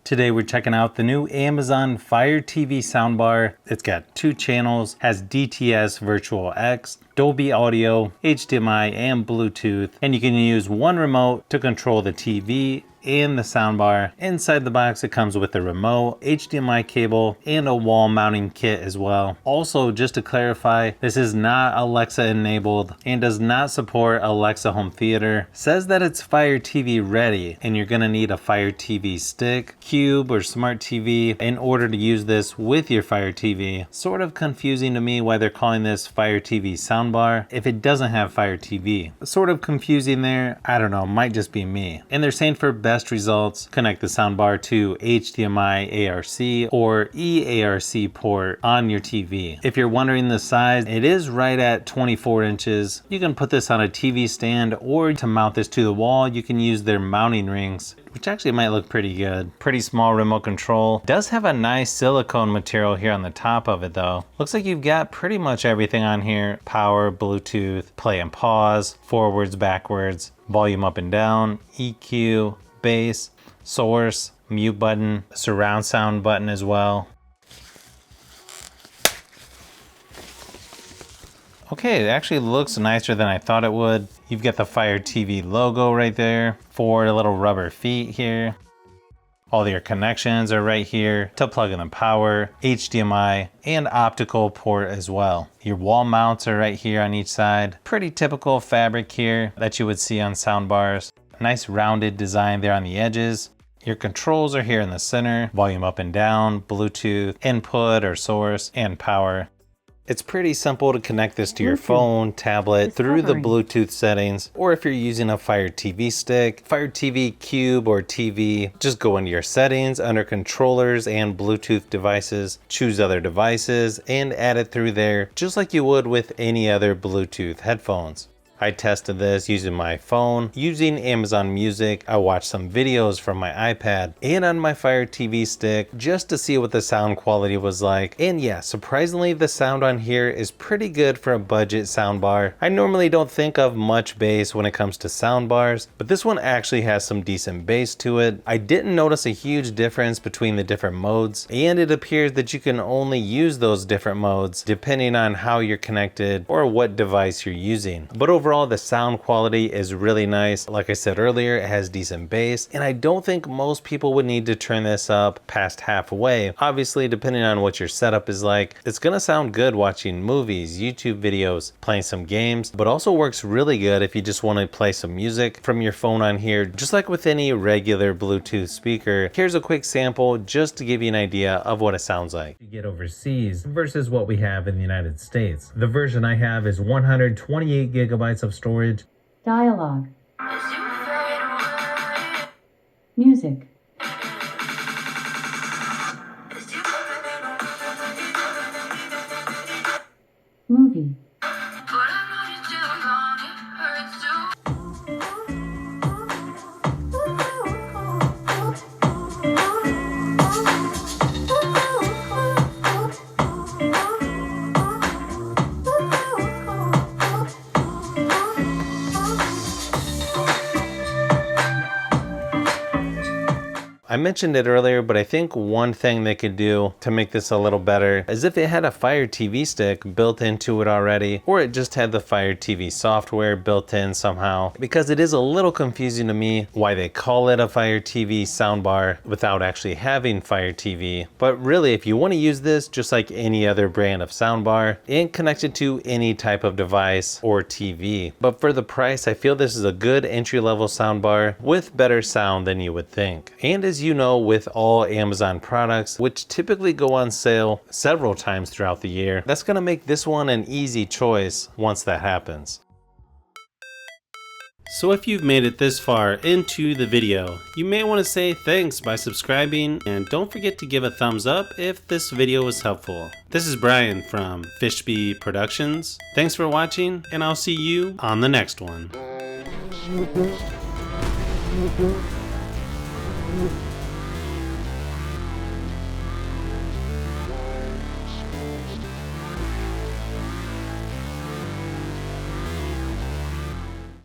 Today we're checking out the new Amazon Fire TV soundbar. It's got 2 channels, has DTS Virtual X, Dolby Audio, HDMI, and Bluetooth, and you can use one remote to control the TV and the soundbar. Inside the box it comes with a remote, HDMI cable, and a wall mounting kit as well. Also, just to clarify, this is not Alexa enabled and does not support Alexa Home Theater. It says that it's Fire TV ready and you're gonna need a Fire TV stick, cube, or smart TV in order to use this with your Fire TV. Sort of confusing to me why they're calling this Fire TV soundbar if it doesn't have Fire TV. Sort of confusing there, I don't know, might just be me. And they're saying for best results, connect the soundbar to HDMI ARC or eARC port on your TV. If you're wondering the size, it is right at 24 inches. You can put this on a TV stand, or to mount this to the wall, you can use their mounting rings, which actually might look pretty good. Pretty small remote control. Does have a nice silicone material here on the top of it though. Looks like you've got pretty much everything on here. Power, Bluetooth, play and pause, forwards, backwards, volume up and down, EQ, bass, source, mute button, surround sound button as well. Okay, it actually looks nicer than I thought it would. You've got the Fire TV logo right there, 4 little rubber feet here. All your connections are right here to plug in the power, HDMI, and optical port as well. Your wall mounts are right here on each side. Pretty typical fabric here that you would see on soundbars. Nice rounded design there on the edges. Your controls are here in the center, volume up and down, Bluetooth, input or source, and power. It's pretty simple to connect this to your phone, tablet, through the Bluetooth settings, or if you're using a Fire TV stick, Fire TV Cube, or TV, just go into your settings under controllers and Bluetooth devices, choose other devices, and add it through there, just like you would with any other Bluetooth headphones. I tested this using my phone, using Amazon Music. I watched some videos from my iPad and on my Fire TV stick just to see what the sound quality was like. And yeah, surprisingly the sound on here is pretty good for a budget soundbar. I normally don't think of much bass when it comes to soundbars, but this one actually has some decent bass to it. I didn't notice a huge difference between the different modes, and it appears that you can only use those different modes depending on how you're connected or what device you're using. But overall, the sound quality is really nice. Like I said earlier, it has decent bass, and I don't think most people would need to turn this up past halfway. Obviously, depending on what your setup is like, it's gonna sound good watching movies, YouTube videos, playing some games, but also works really good if you just want to play some music from your phone on here, just like with any regular Bluetooth speaker. Here's a quick sample just to give you an idea of what it sounds like. You get overseas versus what we have in the United States. The version I have is 128 gigabytes of storage. Dialogue. Music. Movie. I mentioned it earlier, but I think one thing they could do to make this a little better is if it had a Fire TV stick built into it already, or it just had the Fire TV software built in somehow, because it is a little confusing to me why they call it a Fire TV soundbar without actually having Fire TV. But really, if you want to use this just like any other brand of soundbar and connect it to any type of device or TV. But for the price, I feel this is a good entry-level soundbar with better sound than you would think. And as you know, with all Amazon products, which typically go on sale several times throughout the year, that's gonna make this one an easy choice once that happens. So if you've made it this far into the video, you may want to say thanks by subscribing, and don't forget to give a thumbs up if this video was helpful. This is Brian from Fishbee Productions. Thanks for watching, and I'll see you on the next one.